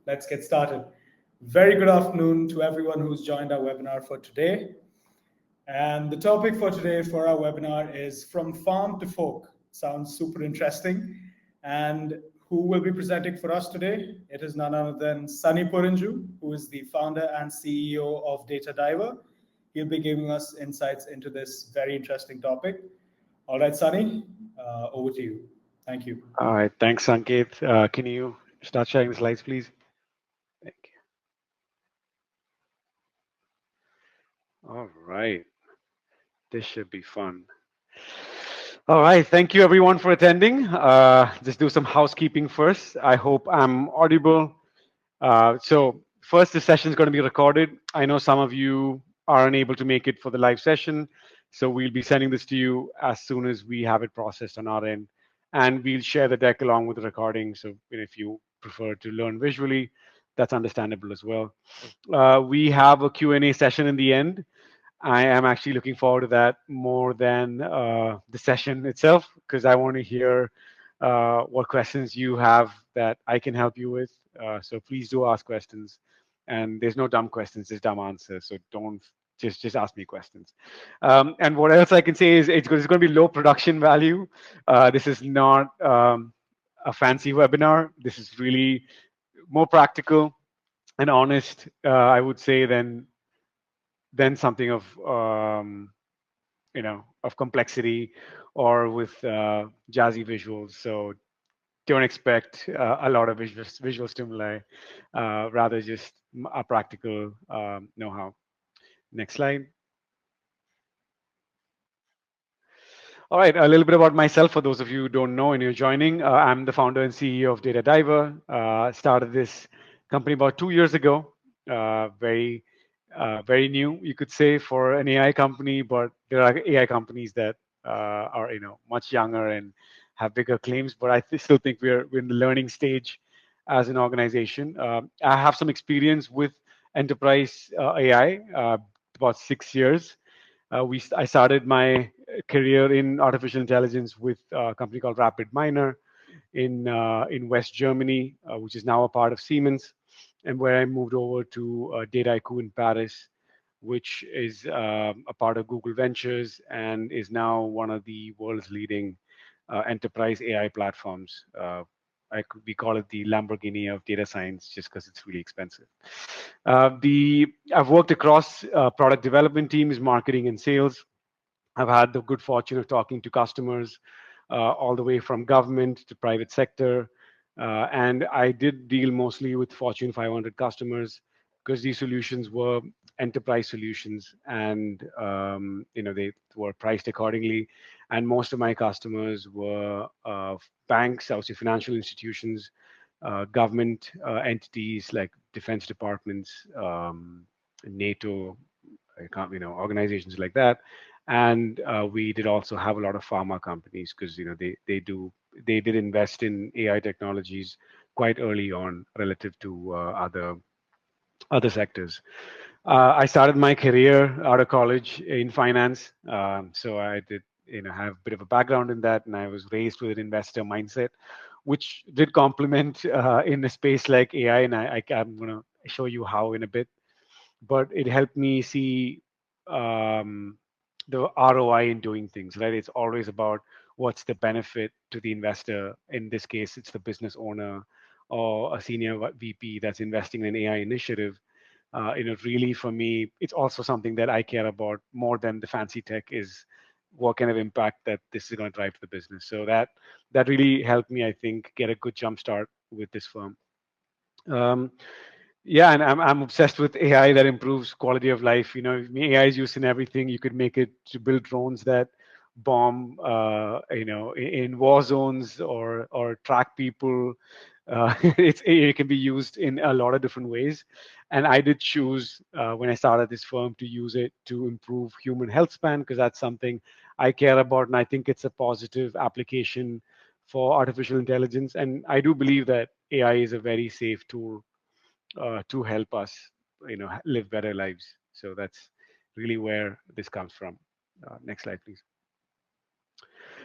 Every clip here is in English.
let's get started. Very good afternoon to everyone who's joined our webinar for today. And the topic for today for our webinar is From Farm to Fork. Sounds super interesting. And who will be presenting for us today? It is none other than Sunny Purinju, who is the founder and CEO of Data Diver. He'll be giving us insights into this very interesting topic. All right, Sunny, over to you. Thank you. All right, thanks, Sanket. Can you start sharing the slides, please? Thank you. All right, this should be fun. All right, thank you everyone for attending. Just do some housekeeping first. I hope I'm audible. So first, the session is going to be recorded. I know some of you are unable to make it for the live session, so we'll be sending this to you as soon as we have it processed on our end, and we'll share the deck along with the recording. So if you prefer to learn visually, that's understandable as well. We have a Q&A session in the end. I am actually looking forward to that more than the session itself, because I want to hear what questions you have that I can help you with. So please do ask questions. And there's no dumb questions, there's dumb answers. So don't just ask me questions. And what else I can say is it's going to be low production value. This is not a fancy webinar. This is really more practical and honest, I would say, than something of of complexity or with jazzy visuals. So don't expect a lot of visual stimuli, rather just a practical know-how. Next slide. All right, a little bit about myself for those of you who don't know and you're joining. I'm the founder and CEO of Data Diver. Started this company about 2 years ago. Very new, you could say, for an AI company, but there are AI companies that are much younger and have bigger claims. But still think we're in the learning stage as an organization. I have some experience with enterprise AI, about 6 years. I started my career in artificial intelligence with a company called Rapid Miner in West Germany, which is now a part of Siemens, and where I moved over to Dataiku in Paris, which is a part of Google Ventures and is now one of the world's leading enterprise AI platforms. We call it the Lamborghini of data science just because it's really expensive. I've worked across product development teams, marketing and sales. I've had the good fortune of talking to customers all the way from government to private sector. And I did deal mostly with Fortune 500 customers because these solutions were enterprise solutions, and they were priced accordingly. And most of my customers were banks, I would say financial institutions, government entities like defense departments, NATO, organizations like that. And we did also have a lot of pharma companies because they did invest in AI technologies quite early on relative to other sectors. I started my career out of college in finance, so I did have a bit of a background in that, and I was raised with an investor mindset, which did complement in a space like AI, and I'm going to show you how in a bit. But it helped me see the ROI in doing things, right? It's always about what's the benefit to the investor. In this case, it's the business owner or a senior VP that's investing in an AI initiative. Really for me, it's also something that I care about more than the fancy tech is what kind of impact that this is going to drive to the business. So that really helped me, I think, get a good jump start with this firm. Yeah, and I'm obsessed with AI that improves quality of life. AI is used in everything. You could make it to build drones that bomb, in war zones or track people. It can be used in a lot of different ways. And I did choose when I started this firm to use it to improve human health span because that's something I care about, and I think it's a positive application for artificial intelligence. And I do believe that AI is a very safe tool to help us, live better lives. So that's really where this comes from. Next slide, please.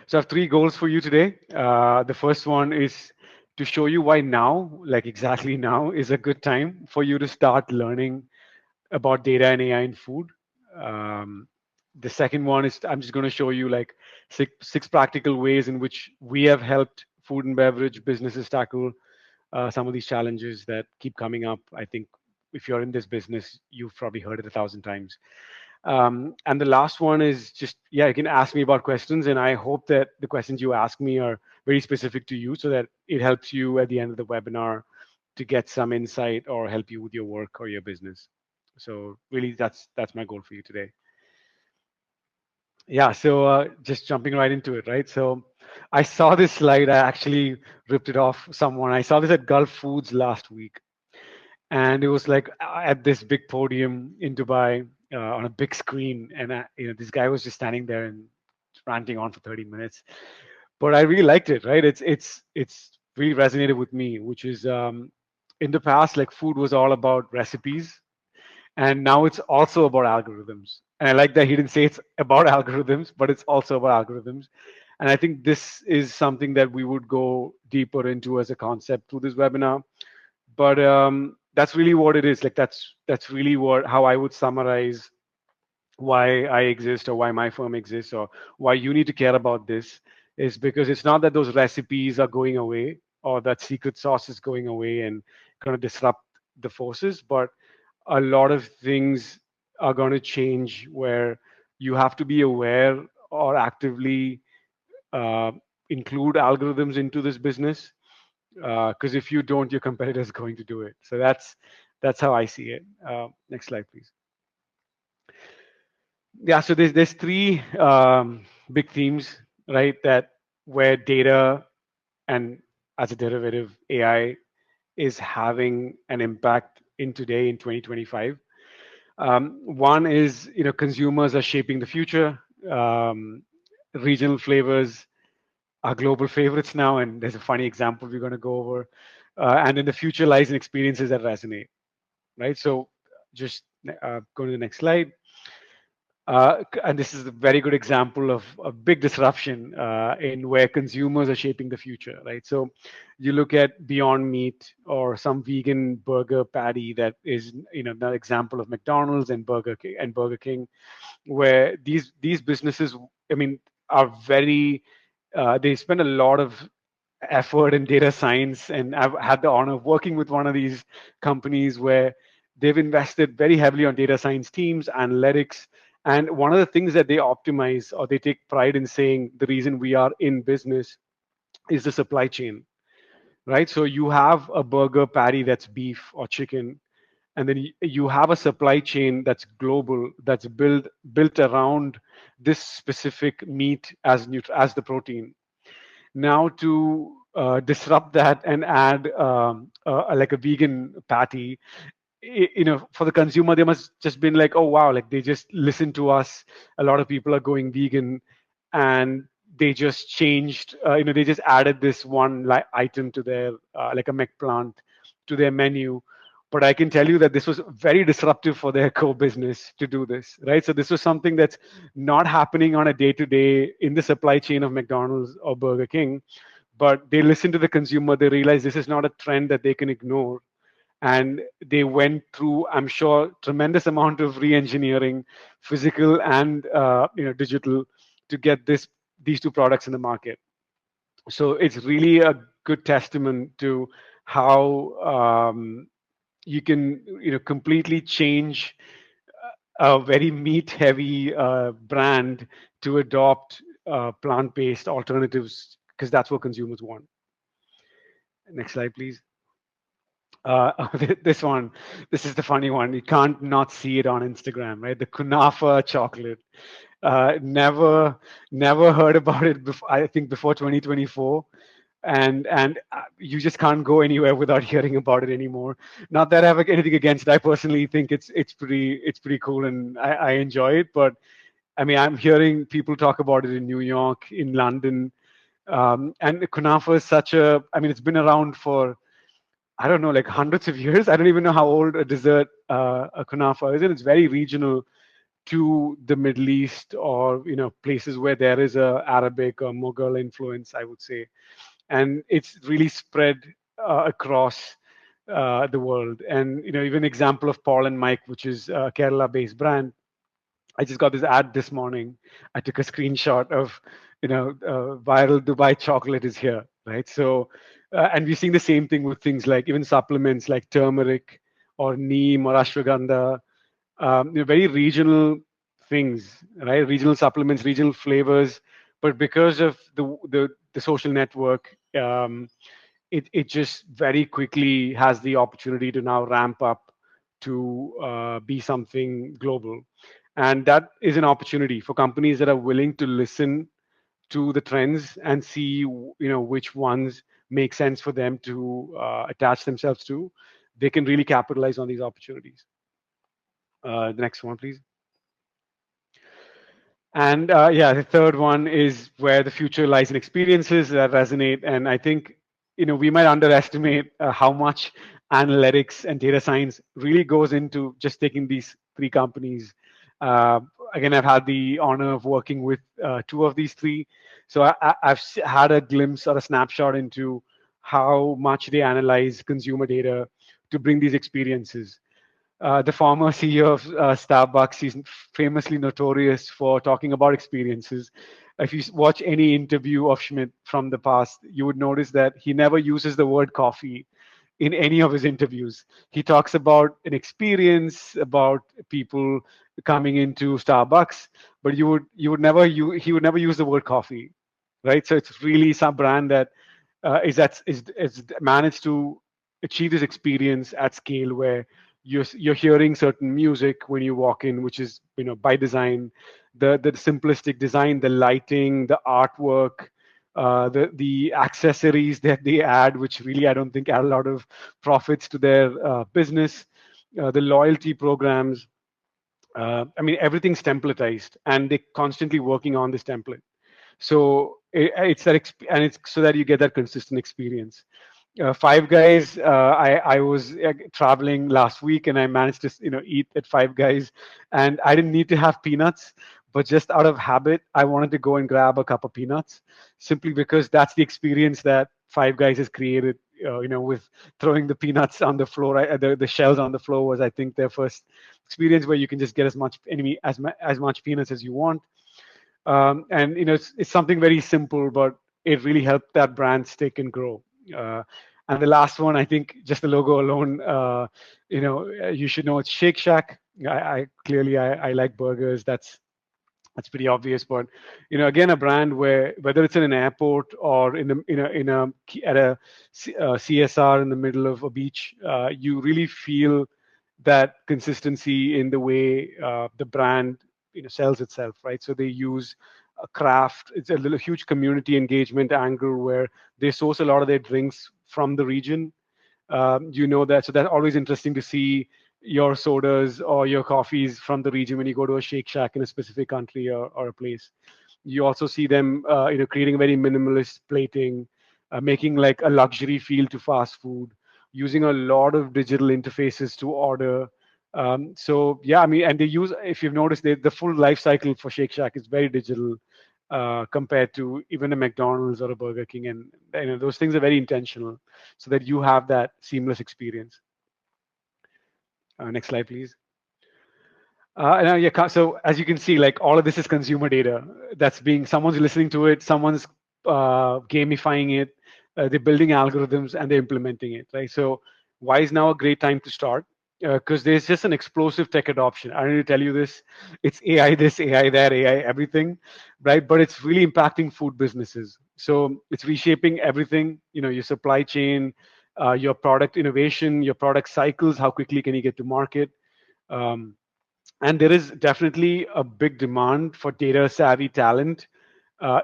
So I have three goals for you today. The first one is to show you why now, like exactly now, is a good time for you to start learning about data and AI in food. Um, the second one is I'm just going to show you like six practical ways in which we have helped food and beverage businesses tackle some of these challenges that keep coming up. I think if you're in this business, you've probably heard it 1,000 times. And the last one is just, yeah, you can ask me about questions, and I hope that the questions you ask me are very specific to you so that it helps you at the end of the webinar to get some insight or help you with your work or your business. So really, that's my goal for you today. Yeah, so just jumping right into it, right? So I saw this slide. I actually ripped it off someone. I saw this at Gulf Foods last week, and it was like at this big podium in Dubai on a big screen, and this guy was just standing there and ranting on for 30 minutes. But I really liked it, right? It's really resonated with me, which is in the past, like food was all about recipes, and now it's also about algorithms. And I like that he didn't say it's about algorithms, but it's also about algorithms. And I think this is something that we would go deeper into as a concept through this webinar. But that's really what it is. Like that's really what how I would summarize why I exist or why my firm exists or why you need to care about this is because it's not that those recipes are going away or that secret sauce is going away and going to disrupt the forces, but a lot of things are going to change where you have to be aware or actively uh, include algorithms into this business because if you don't, your competitor is going to do it. So that's how I see it. Next slide, please. Yeah, so there's three big themes, right? That where data and as a derivative AI is having an impact in today in 2025. One is consumers are shaping the future. Um, Regional flavors are global favorites now, and there's a funny example we're going to go over. And in the future lies in experiences that resonate, right? So just go to the next slide. And this is a very good example of a big disruption in where consumers are shaping the future, right? So you look at Beyond Meat or some vegan burger patty that is, the example of McDonald's and Burger King, where these businesses, I mean, are very they spend a lot of effort in data science, and I've had the honor of working with one of these companies where they've invested very heavily on data science teams, analytics, and one of the things that they optimize or they take pride in saying the reason we are in business is the supply chain, right? So you have a burger patty that's beef or chicken, and then you have a supply chain that's global, that's built around this specific meat as the protein. Now to disrupt that and add like a vegan patty, for the consumer, they must just been like, oh wow, like they just listen to us. A lot of people are going vegan, and they just changed, they just added this one item to their like a mech plant to their menu. But I can tell you that this was very disruptive for their core business to do this, right? So this was something that's not happening on a day to day in the supply chain of McDonald's or Burger King, but they listen to the consumer. They realize this is not a trend that they can ignore, and they went through, I'm sure, tremendous amount of re-engineering, physical and digital, to get these two products in the market. So it's really a good testament to how you can completely change a very meat heavy brand to adopt plant-based alternatives because that's what consumers want. Next slide, please. This one, this is the funny one. You can't not see it on Instagram, right? The kunafa chocolate. Never, never heard about it before. I think before 2024, and you just can't go anywhere without hearing about it anymore. Not that I have anything against it. I personally think it's pretty cool, and I enjoy it. But I mean, I'm hearing people talk about it in New York, in London, and kunafa is such a. I mean, it's been around for I don't know, like hundreds of years. I don't even know how old a dessert a kunafa is, and it's very regional to the Middle East or places where there is a Arabic or Mughal influence, I would say. and it's really spread across the world. And even example of Paul and Mike, which is a Kerala-based brand. I just got this ad this morning. I took a screenshot of, viral Dubai chocolate is here, right? So, and we're seeing the same thing with things like even supplements like turmeric or neem or ashwagandha, very regional things, right? Regional supplements, regional flavors. But because of the social network, it just very quickly has the opportunity to now ramp up to be something global. And that is an opportunity for companies that are willing to listen to the trends and see which ones make sense for them to attach themselves to. They can really capitalize on these opportunities. The next one, please. And yeah, the third one is where the future lies in experiences that resonate. And I think we might underestimate how much analytics and data science really goes into just taking these three companies. Uh, Again, I've had the honor of working with two of these three, so I've had a glimpse or a snapshot into how much they analyze consumer data to bring these experiences. The former CEO of Starbucks is famously notorious for talking about experiences. If you watch any interview of Schmidt from the past, you would notice that he never uses the word coffee in any of his interviews. He talks about an experience, about people coming into Starbucks, but he would never use the word coffee, right? So it's really some brand that is managed to achieve this experience at scale where you're hearing certain music when you walk in, which is by design, the simplistic design, the lighting, the artwork, the accessories that they add, which really I don't think add a lot of profits to their business, the loyalty programs. I mean, everything's templatized, and they're constantly working on this template. So it's and it's so that you get that consistent experience. Five Guys. I was traveling last week, and I managed to eat at Five Guys, and I didn't need to have peanuts, but just out of habit, I wanted to go and grab a cup of peanuts, simply because that's the experience that Five Guys has created. With throwing the peanuts on the floor, the shells on the floor was, I think, their first experience where you can just get as much peanuts as you want. And it's something very simple, but it really helped that brand stick and grow. And the last one, I think, just the logo alone, you should know it's Shake Shack. I clearly I like burgers. That's pretty obvious. But again, a brand where whether it's in an airport or at a CSR in the middle of a beach, you really feel that consistency in the way the brand sells itself, right? So they use a craft. It's a little huge community engagement angle where they source a lot of their drinks from the region. That, so that's always interesting to see your sodas or your coffees from the region when you go to a Shake Shack in a specific country or a place. You also see them creating very minimalist plating, making like a luxury feel to fast food, using a lot of digital interfaces to order. So yeah, I mean, and they use, if you've noticed, the full life cycle for Shake Shack is very digital compared to even a McDonald's or a Burger King, and those things are very intentional so that you have that seamless experience. Next slide, please. So as you can see, like all of this is consumer data that's being, someone's listening to it, someone's gamifying it, they're building algorithms and they're implementing it, right? So why is now a great time to start? Because there's just an explosive tech adoption. I don't need to tell you this. It's AI this, AI that, AI everything, right? But it's really impacting food businesses. So it's reshaping everything. Your supply chain, your product innovation, your product cycles. How quickly can you get to market? Um, and there is definitely a big demand for data savvy talent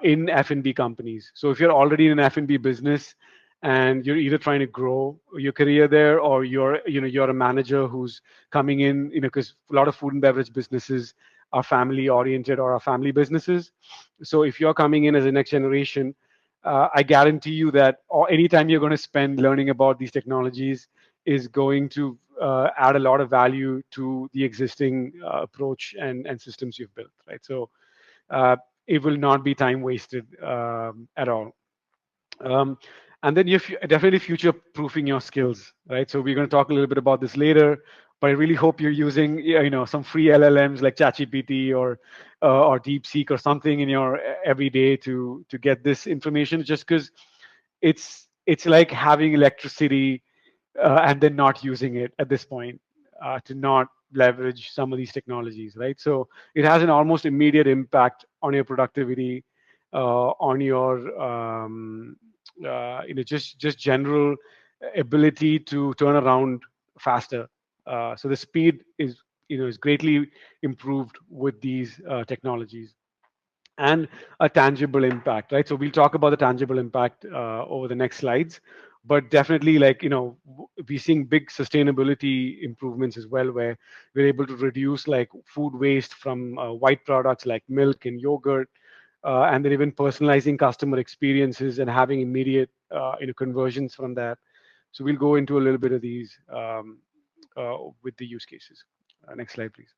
in F&B companies. So if you're already in an F&B business and you're either trying to grow your career there, or you're a manager who's coming in, because a lot of food and beverage businesses are family oriented or are family businesses. So if you're coming in as a next generation, I guarantee you that anytime you're going to spend learning about these technologies is going to add a lot of value to the existing approach and systems you've built, right? So uh, it will not be time wasted at all. um, and then you're definitely future proofing your skills, right? So we're going to talk a little bit about this later, but I really hope you're using, some free LLMs like ChatGPT or DeepSeek or something in your everyday to get this information. Just because it's like having electricity and then not using it at this point, to not leverage some of these technologies, right? So it has an almost immediate impact on your productivity, on your just general ability to turn around faster. So the speed is greatly improved with these technologies, and a tangible impact, right? So we'll talk about the tangible impact over the next slides, but definitely, like, we're seeing big sustainability improvements as well, where we're able to reduce like food waste from white products like milk and yogurt, and then even personalizing customer experiences and having immediate conversions from that. So we'll go into a little bit of these with the use cases. Next slide, please.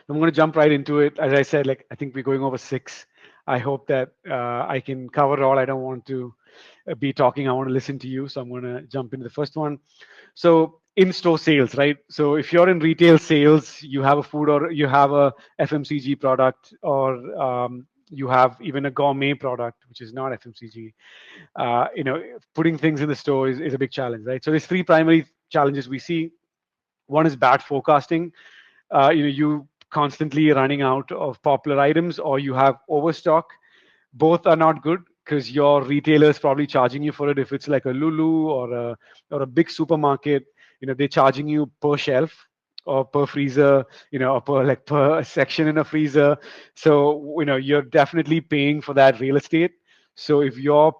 I'm going to jump right into it. As I said, like, I think we're going over six. I hope that I can cover it all. I don't want to be talking. I want to listen to you. So I'm going to jump into the first one. So in-store sales, right? So if you're in retail sales, you have a food or you have a FMCG product, or you have even a gourmet product, which is not FMCG. Putting things in the store is a big challenge, right? So there's three primary challenges we see. One is bad forecasting. You constantly running out of popular items, or you have overstock. Both are not good, because your retailer is probably charging you for it. If it's like a Lulu or a big supermarket, they're charging you per shelf or per freezer, or per section in a freezer. So you're definitely paying for that real estate. So if you're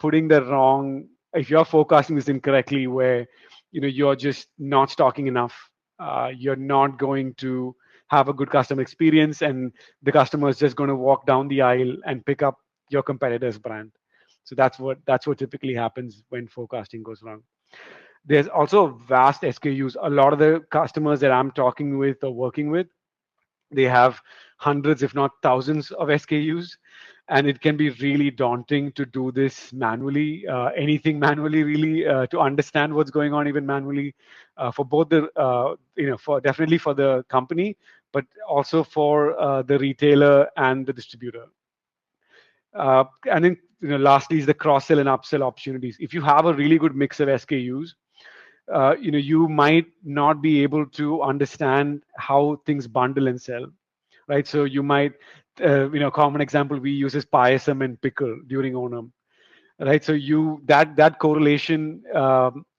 forecasting this incorrectly, where you're just not stocking enough, you're not going to have a good customer experience, and the customer is just going to walk down the aisle and pick up your competitor's brand. So that's what typically happens when forecasting goes wrong. There's also vast SKUs. A lot of the customers that I'm talking with or working with, they have hundreds, if not thousands, of SKUs, and it can be really daunting to do this manually. Anything manually, really, to understand what's going on, even manually, for both for definitely for the company, but also for the retailer and the distributor. And then, lastly, is the cross sell and upsell opportunities. If you have a really good mix of SKUs, you might not be able to understand how things bundle and sell, right? So you might, common example we use is payasam and pickle during Onam, right? So that correlation,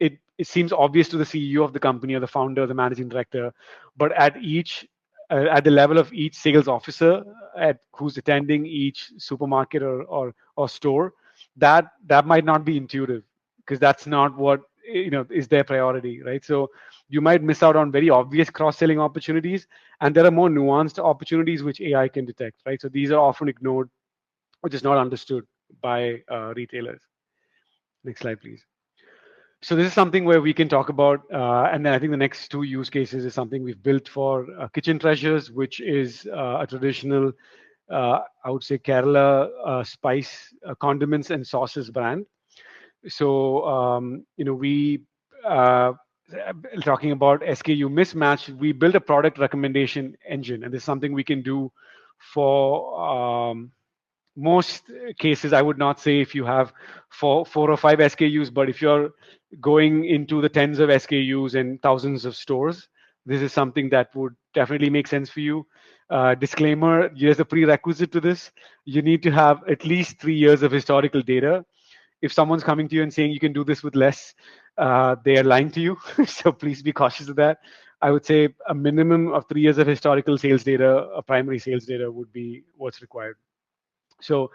it seems obvious to the CEO of the company or the founder, the managing director, but at the level of each sales officer at who's attending each supermarket or store, that might not be intuitive, because that's not what is their priority, right? So you might miss out on very obvious cross-selling opportunities, and there are more nuanced opportunities which AI can detect, right? So these are often ignored or just not understood by retailers. Next slide, please. So this is something where we can talk about, and then I think the next two use cases is something we've built for Kitchen Treasures, which is a traditional, I would say, Kerala spice condiments and sauces brand. So we talking about SKU mismatch. We built a product recommendation engine, and this is something we can do for most cases. I would not say if you have four or five SKUs, but if you're going into the tens of SKUs and thousands of stores, this is something that would definitely make sense for you. Disclaimer: here's a prerequisite to this. You need to have at least 3 years of historical data. If someone's coming to you and saying you can do this with less, they are lying to you. So please be cautious of that. I would say a minimum of 3 years of historical sales data, primary sales data, would be what's required. So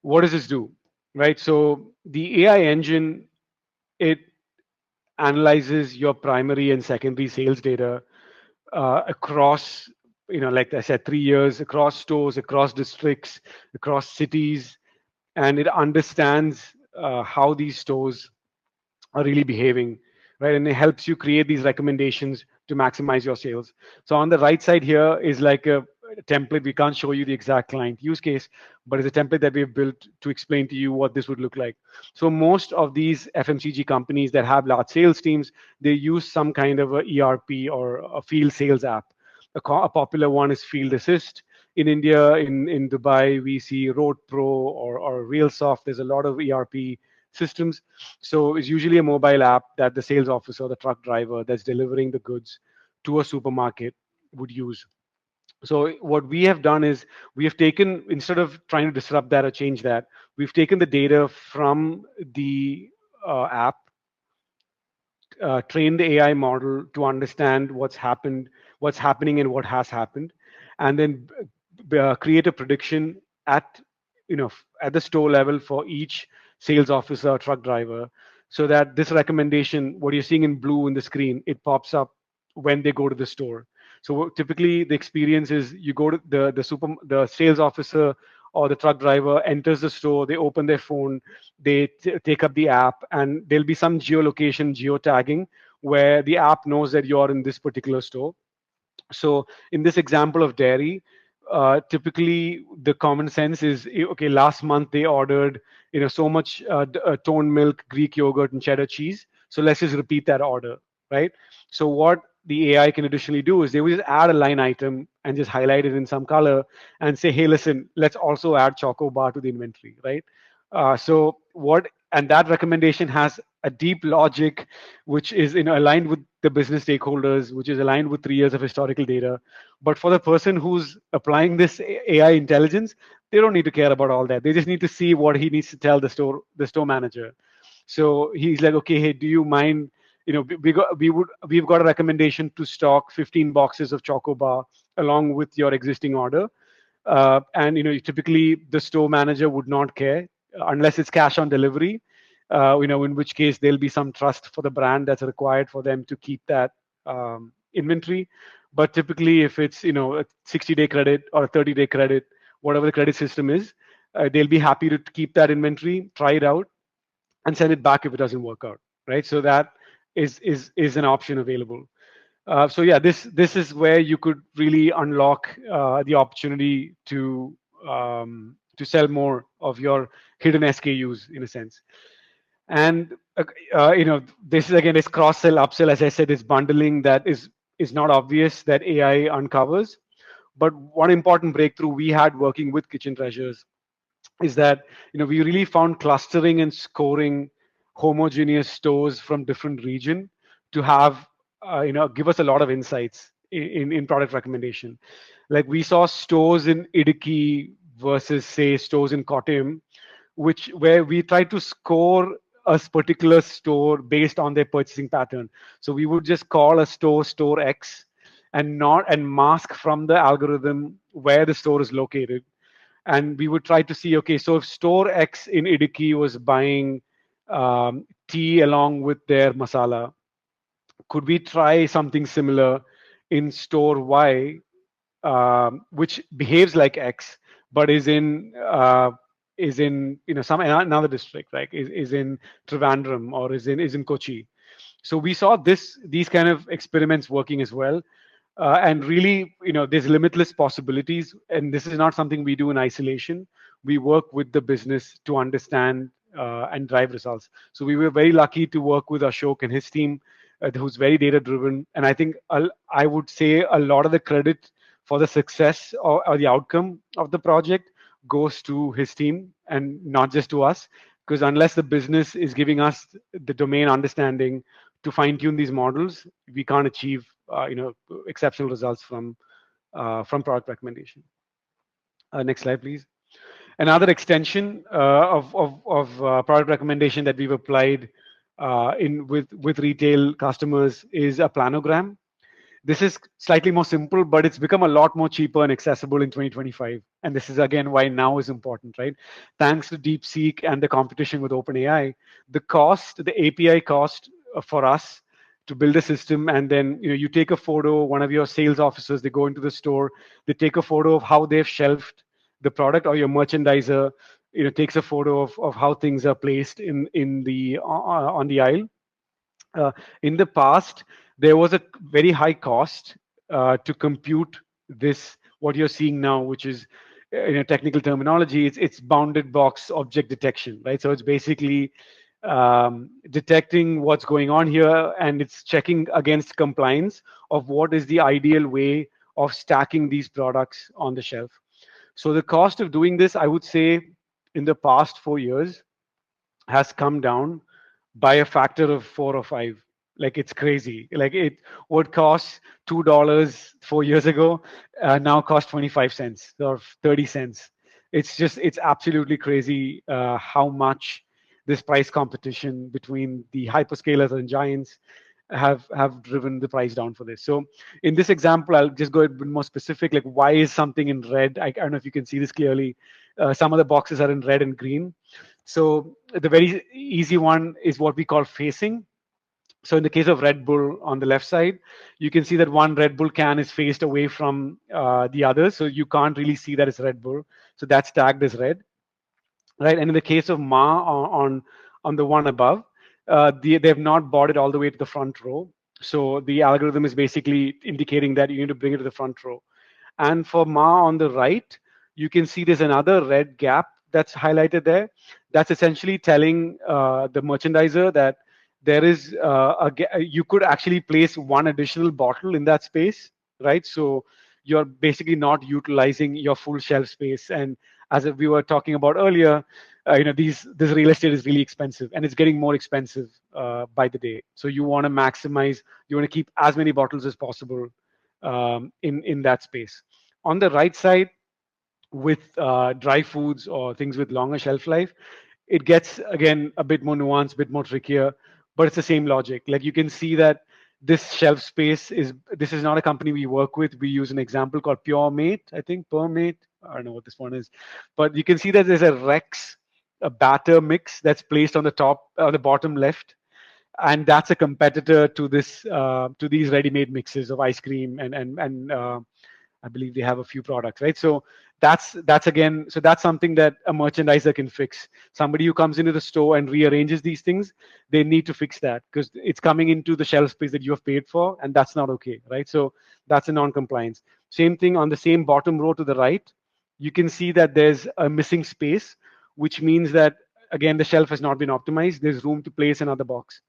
what does this do? Right. So the AI engine, it analyzes your primary and secondary sales data across, like I said, 3 years, across stores, across districts, across cities, and it understands how these stores are really behaving, right? And it helps you create these recommendations to maximize your sales. So on the right side here is like template. We can't show you the exact client use case, but it's a template that we've built to explain to you what this would look like. So most of these FMCG companies that have large sales teams, they use some kind of a ERP or a field sales app. A popular one is Field Assist. In India, in Dubai, we see Road Pro or RealSoft. There's a lot of ERP systems. So it's usually a mobile app that the sales officer, the truck driver that's delivering the goods to a supermarket would use. So what we have done is we have taken, instead of trying to disrupt that or change that, we've taken the data from the app, train the AI model to understand what's happening, and what has happened, and then create a prediction at at the store level for each sales officer or truck driver, so that this recommendation, what you're seeing in blue in the screen, it pops up when they go to the store. So typically the experience is you go to the sales officer or the truck driver enters the store, they open their phone, they take up the app, and there'll be some geolocation, geotagging, where the app knows that you're in this particular store. So in this example of dairy, typically the common sense is okay. Last month they ordered so much toned milk, Greek yogurt, and cheddar cheese. So let's just repeat that order, right? So what the AI can additionally do is they will just add a line item and just highlight it in some color and say, hey, listen, let's also add choco bar to the inventory, right? So what and that recommendation has a deep logic, which is aligned with the business stakeholders, which is aligned with 3 years of historical data. But for the person who's applying this AI intelligence, they don't need to care about all that. They just need to see what he needs to tell the store manager. So he's like, okay, hey, do you mind? We've got a recommendation to stock 15 boxes of Choco Bar along with your existing order. And typically the store manager would not care unless it's cash on delivery. In which case there'll be some trust for the brand that's required for them to keep that inventory. But typically, if it's a 60-day credit or a 30-day credit, whatever the credit system is, they'll be happy to keep that inventory, try it out, and send it back if it doesn't work out, right? So that is an option available. So yeah, this is where you could really unlock the opportunity to sell more of your hidden SKUs in a sense. And this is again is cross sell, upsell. As I said, is bundling that is not obvious that AI uncovers. But one important breakthrough we had working with Kitchen Treasures is that we really found clustering and scoring homogeneous stores from different region to have give us a lot of insights in product recommendation. Like we saw stores in Idiki versus say stores in Kottayam, which where we try to score a particular store based on their purchasing pattern. So we would just call a store X and not and mask from the algorithm where the store is located. And we would try to see, okay, so if store X in Idiki was buying tea along with their masala, could we try something similar in store Y, which behaves like X, but is in some another district, right? Is in Trivandrum or is in Kochi. So we saw these kind of experiments working as well. And really, there's limitless possibilities, and this is not something we do in isolation. We work with the business to understand and drive results. So we were very lucky to work with Ashok and his team, who's very data driven. And I think I would say a lot of the credit for the success or the outcome of the project goes to his team and not just to us. Because unless the business is giving us the domain understanding to fine tune these models, we can't achieve exceptional results from product recommendation. Next slide, please. Another extension of product recommendation that we've applied in with retail customers is a planogram. This is slightly more simple, but it's become a lot more cheaper and accessible in 2025. And this is again why now is important, right? Thanks to DeepSeek and the competition with OpenAI, the API cost for us to build a system, and then you take a photo. One of your sales officers, they go into the store, they take a photo of how they've shelved the product, or your merchandiser, takes a photo of how things are placed in the on the aisle. uh, in the past, there was a very high cost to compute this what you're seeing now, which is in a technical terminology, it's bounded box object detection, right? So it's basically detecting what's going on here, and it's checking against compliance of what is the ideal way of stacking these products on the shelf. So the cost of doing this, I would say, in the past 4 years, has come down by a factor of 4 or 5. Like it's crazy. Like it would cost $2 4 years ago, now cost 25 cents or 30 cents. It's absolutely crazy how much this price competition between the hyperscalers and giants have driven the price down for this. So in this example, I'll just go a bit more specific. Like why is something in red? I don't know if you can see this clearly. Some of the boxes are in red and green. So the very easy one is what we call facing. So in the case of Red Bull on the left side, you can see that one Red Bull can is faced away from the other, so you can't really see that it's Red Bull. So that's tagged as red, right? And in the case of Ma on the one above, they have not brought it all the way to the front row. So the algorithm is basically indicating that you need to bring it to the front row. And for Ma on the right, you can see there's another red gap that's highlighted there. That's essentially telling the merchandiser that there is you could actually place one additional bottle in that space, right? So you're basically not utilizing your full shelf space. And as we were talking about earlier, this real estate is really expensive, and it's getting more expensive by the day. So you want to maximize, you want to keep as many bottles as possible in that space. On the right side, with dry foods or things with longer shelf life, it gets again a bit more nuanced, a bit more trickier, but it's the same logic. Like you can see that this shelf space is, this is not a company we work with. We use an example called Pure Mate, I think, Permate. I don't know what this one is, but you can see that there's a Rex, a batter mix that's placed on the top, on the bottom left, and that's a competitor to this to these ready-made mixes of ice cream and I believe they have a few products, right? So that's again, so that's something that a merchandiser can fix. Somebody who comes into the store and rearranges these things, they need to fix that because it's coming into the shelf space that you have paid for, and that's not okay, right? So that's a non-compliance. Same thing on the same bottom row to the right, you can see that there's a missing space, which means that again the shelf has not been optimized. There's room to place another box.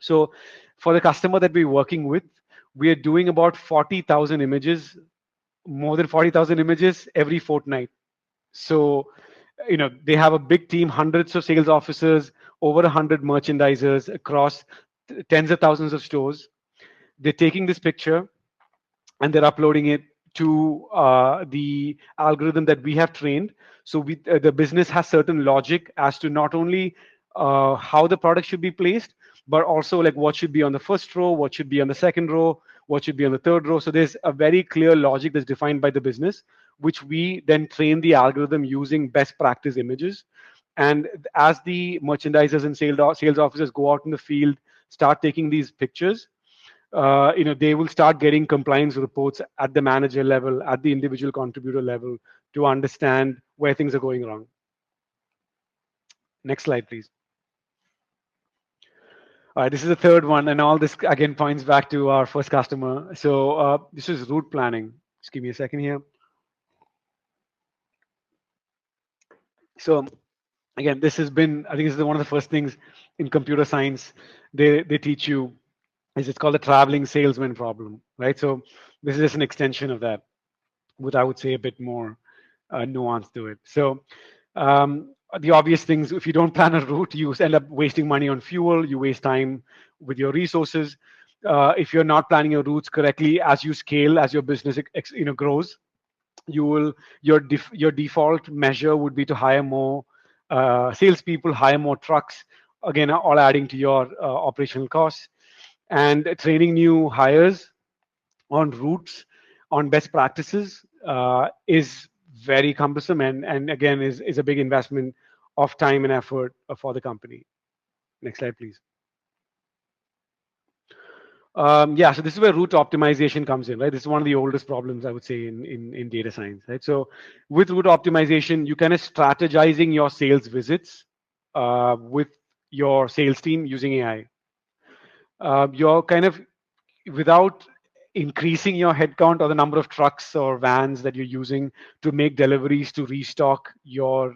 So for the customer that we're working with, we are doing about 40,000 images, more than 40,000 images every fortnight. So, they have a big team, hundreds of sales officers, over 100 merchandisers across tens of thousands of stores. They're taking this picture and they're uploading it to the algorithm that we have trained. So the business has certain logic as to not only how the product should be placed, but also like what should be on the first row, what should be on the second row, what should be on the third row. So there's a very clear logic that's defined by the business, which we then train the algorithm using best practice images. And as the merchandisers and sales officers go out in the field, start taking these pictures, they will start getting compliance reports at the manager level, at the individual contributor level, to understand where things are going wrong. Next slide, please. All right, this is the third one, and all this again points back to our first customer. So this is route planning. Just give me a second here. So again, this has been, I think this is one of the first things in computer science they teach you, is it's called the traveling salesman problem, right? So this is just an extension of that, with I would say a bit more nuance to it. So the obvious things: if you don't plan a route, you end up wasting money on fuel. You waste time with your resources. If you're not planning your routes correctly, as you scale, as your business grows, you will your default measure would be to hire more salespeople, hire more trucks. Again, all adding to your operational costs, and training new hires on routes, on best practices, is very cumbersome, and again is a big investment of time and effort for the company. Next slide, please. Yeah, so this is where route optimization comes in, right? This is one of the oldest problems, I would say, in data science, right? So with route optimization, you kind of strategizing your sales visits with your sales team using AI. You're kind of, without increasing your headcount or the number of trucks or vans that you're using to make deliveries to restock your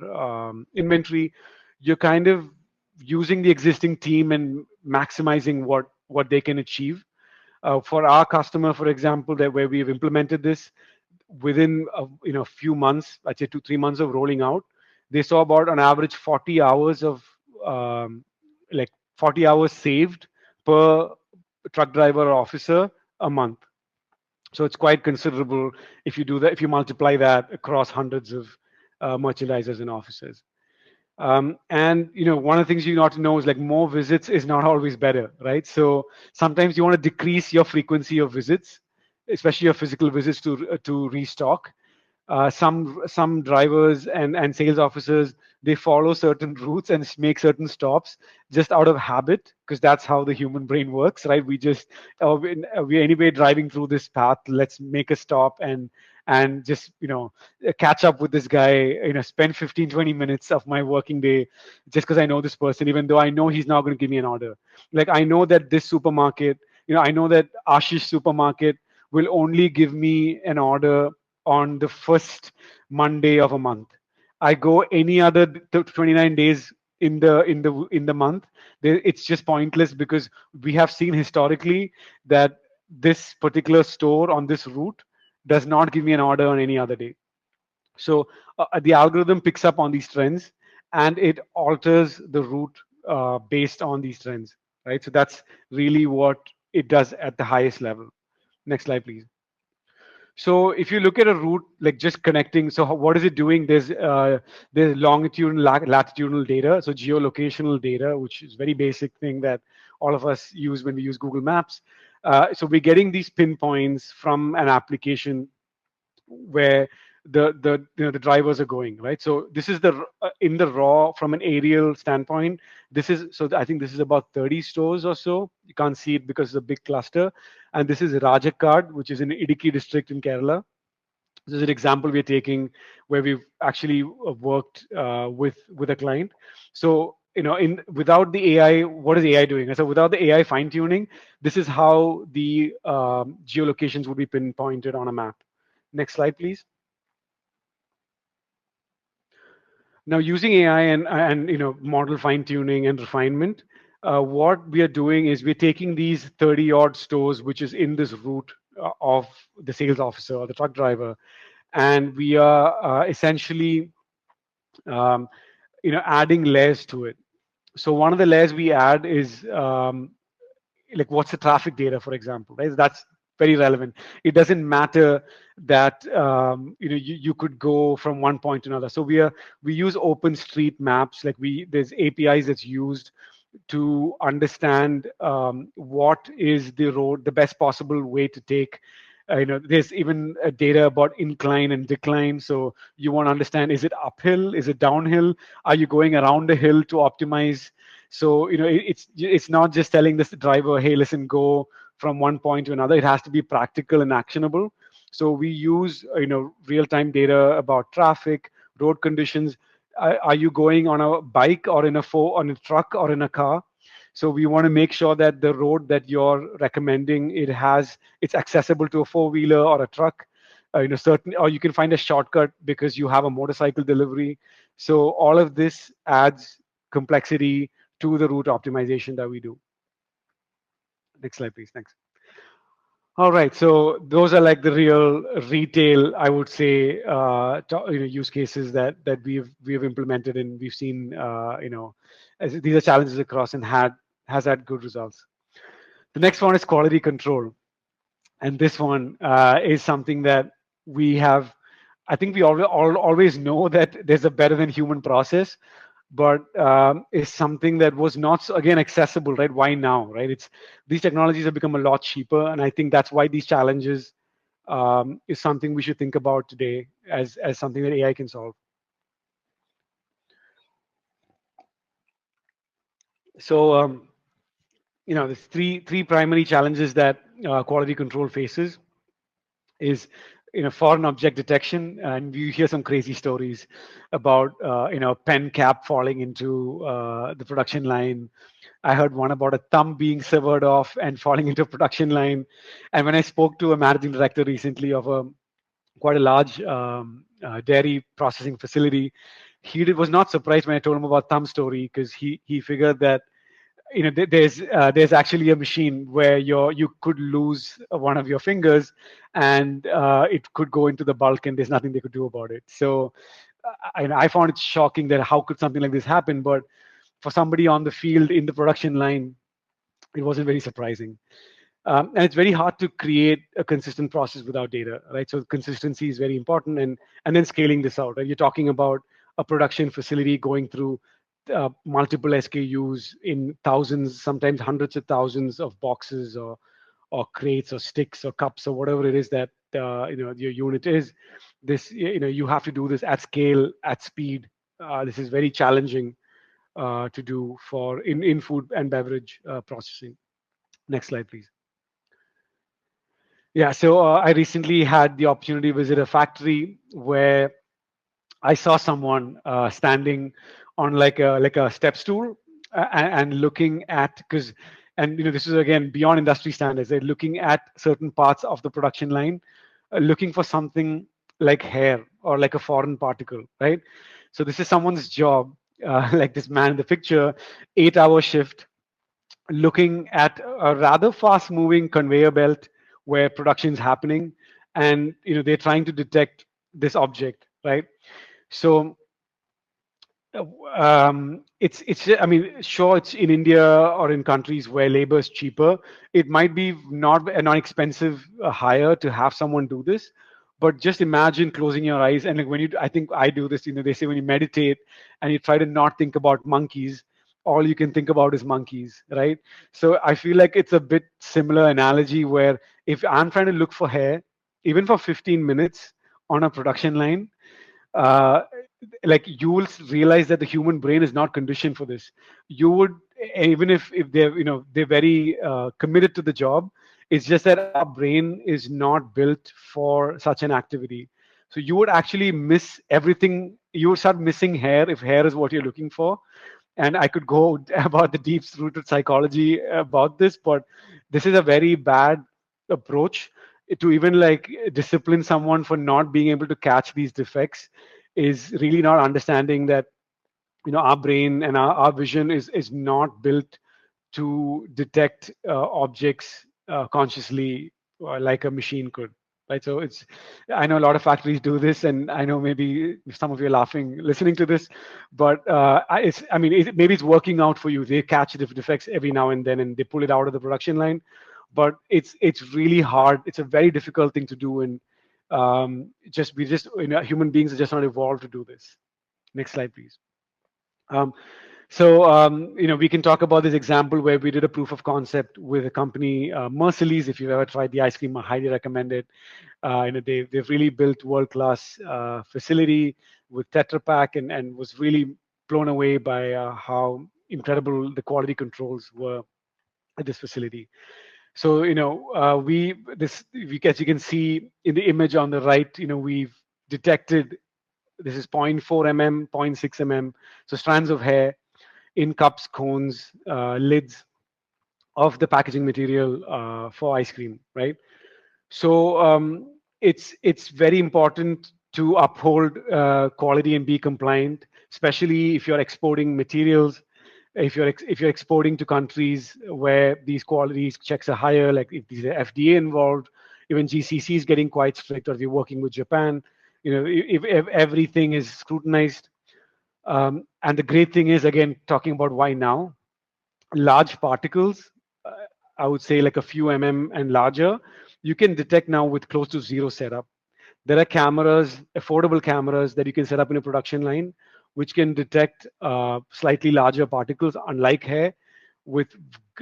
inventory. You're kind of using the existing team and maximizing what they can achieve. For our customer, for example, that where we've implemented this within few months, I'd say 2 3 months of rolling out, they saw about on average 40 hours of um, like 40 hours saved per truck driver or officer a month. So it's quite considerable if you do that, if you multiply that across hundreds of merchandisers and officers. And one of the things you ought to know is like more visits is not always better, right? So sometimes you want to decrease your frequency of visits, especially your physical visits to restock. Some drivers and sales officers, they follow certain routes and make certain stops just out of habit, because that's how the human brain works, right? We just we anyway driving through this path, let's make a stop and just catch up with this guy, spend 15 20 minutes of my working day just because I know this person, even though I know he's not going to give me an order. Like I know that this supermarket, I know that Ashish supermarket will only give me an order on the first Monday of a month. I go any other 29 days in the month. It's just pointless, because we have seen historically that this particular store on this route does not give me an order on any other day. So the algorithm picks up on these trends and it alters the route based on these trends, right? So that's really what it does at the highest level. Next slide, please. So if you look at a route, like just connecting, so what is it doing? There's longitudinal, latitudinal data, so geolocational data, which is very basic thing that all of us use when we use Google Maps. So we're getting these pinpoints from an application where the drivers are going, right? So this is in the raw from an aerial standpoint. This is, so I think this is about 30 stores or so. You can't see it because it's a big cluster. And this is Rajakkad, which is in Idiki district in Kerala. This is an example we're taking where we've actually worked with a client. So in without the AI, what is AI doing? So without the AI fine tuning, this is how the geolocations would be pinpointed on a map. Next slide, please. Now, using AI and model fine tuning and refinement, what we are doing is we're taking these 30 odd stores, which is in this route of the sales officer or the truck driver, and we are essentially um, adding layers to it. So one of the layers we add is like what's the traffic data, for example, right? That's very relevant. It doesn't matter that you could go from one point to another. So we use open street maps, like there's APIs that's used to understand what is the best possible way to take. There's even data about incline and decline. So you want to understand, is it uphill? Is it downhill? Are you going around a hill to optimize? So it's not just telling this driver, hey, listen, go from one point to another. It has to be practical and actionable. So we use real-time data about traffic, road conditions. Are you going on a bike or on a truck or in a car? So we want to make sure that the road that you're recommending, it's accessible to a four-wheeler or a truck. Certain, or you can find a shortcut because you have a motorcycle delivery. So all of this adds complexity to the route optimization that we do. Next slide, please. Thanks. All right, so those are like the real retail, I would say, use cases that we've implemented and we've seen, as these are challenges across and has had good results. The next one is quality control, and this one is something that we have. I think we always know that there's a better than human process, but is something that was not again accessible, right? Why now, right? It's these technologies have become a lot cheaper, and I think that's why these challenges is something we should think about today as something that AI can solve. So there's three primary challenges that quality control faces. Is foreign object detection, and you hear some crazy stories about pen cap falling into the production line. I heard one about a thumb being severed off and falling into a production line. And when I spoke to a managing director recently of a quite a large dairy processing facility, was not surprised when I told him about thumb story, because he figured that there's actually a machine where you could lose one of your fingers, and it could go into the bulk, and there's nothing they could do about it. So I found it shocking that how could something like this happen, but for somebody on the field in the production line, it wasn't very surprising. And it's very hard to create a consistent process without data, right? So consistency is very important, and then scaling this out. Right? You're talking about a production facility going through multiple SKUs in thousands, sometimes hundreds of thousands of boxes, or crates or sticks or cups or whatever it is that your unit is. This you have to do this at scale, at speed. This is very challenging to do for in food and beverage processing. Next slide, please. Yeah, so I recently had the opportunity to visit a factory where I saw someone standing on like a step stool, and looking at, because, and this is again beyond industry standards. They're looking at certain parts of the production line, looking for something like hair or like a foreign particle, right? So this is someone's job, like this man in the picture, 8-hour shift, looking at a rather fast moving conveyor belt where production is happening, and they're trying to detect this object, right? So it's I mean, sure, it's in India or in countries where labor is cheaper. It might be not a non-expensive hire to have someone do this, but just imagine closing your eyes, and like when I think I do this. They say when you meditate and you try to not think about monkeys, all you can think about is monkeys, right? So I feel like it's a bit similar analogy, where if I'm trying to look for hair, even for 15 minutes on a production line, uh, like you will realize that the human brain is not conditioned for this. You would, even if they're very committed to the job, it's just that our brain is not built for such an activity. So you would actually miss everything. You would start missing hair if hair is what you're looking for. And I could go about the deep rooted psychology about this, but this is a very bad approach to even like discipline someone for not being able to catch these defects. Is really not understanding that our brain and our vision is not built to detect objects consciously, like a machine could, right? So I know a lot of factories do this, and I know maybe some of you are laughing listening to this, but I mean, maybe it's working out for you. They catch the defects every now and then, and they pull it out of the production line, but it's really hard. It's a very difficult thing to do, and just we just human beings are just not evolved to do this. Next slide, please. Um, we can talk about this example where we did a proof of concept with a company, Merciles. If you've ever tried the ice cream, I highly recommend it. They've really built world-class facility with Tetra Pak, and was really blown away by how incredible the quality controls were at this facility. So as you can see in the image on the right, we've detected this is zero point 0.4 mm, zero point 0.6 mm, so strands of hair in cups, cones, lids of the packaging material for ice cream, right? So it's very important to uphold quality and be compliant, especially if you're exporting materials. If you're exporting to countries where these qualities checks are higher, like if there's FDA involved, even GCC is getting quite strict, or if you're working with Japan, if everything is scrutinized. And the great thing is, again, talking about why now, large particles, uh, I would say like a few and larger, you can detect now with close to zero setup. There are cameras, affordable cameras that you can set up in a production line, which can detect slightly larger particles, unlike hair, with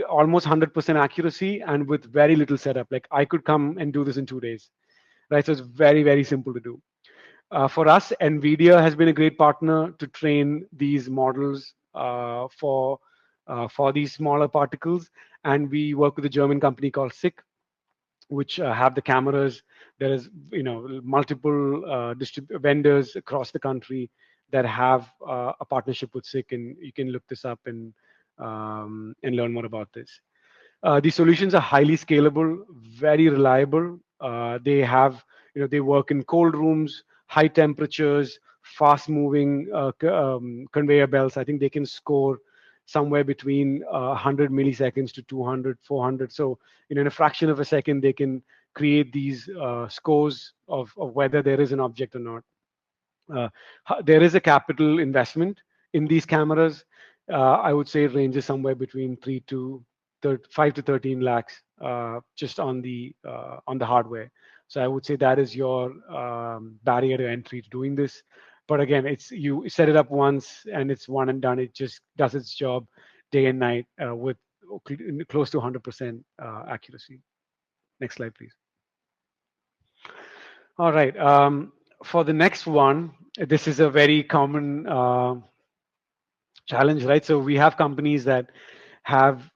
almost 100% accuracy and with very little setup. Like I could come and do this in 2 days, right? So it's very, very simple to do. For us, NVIDIA has been a great partner to train these models for these smaller particles, and we work with a German company called SICK. which have the cameras. There is multiple vendors across the country that have a partnership with SICK, and you can look this up and learn more about this. These solutions are highly scalable, very reliable. They work in cold rooms, high temperatures, fast-moving conveyor belts. I think they can score somewhere between 100 milliseconds to 200, 400. So, in a fraction of a second, they can create these scores of whether there is an object or not. Uh, there is a capital investment in these cameras. I would say it ranges somewhere between 5 to 13 lakhs just on the hardware. So I would say that is your barrier to entry to doing this. But again, it's you set it up once and it's one and done. It just does its job day and night with close to 100% accuracy. Next slide, please. All right. For the next one, this is a very common challenge, right? So we have companies that have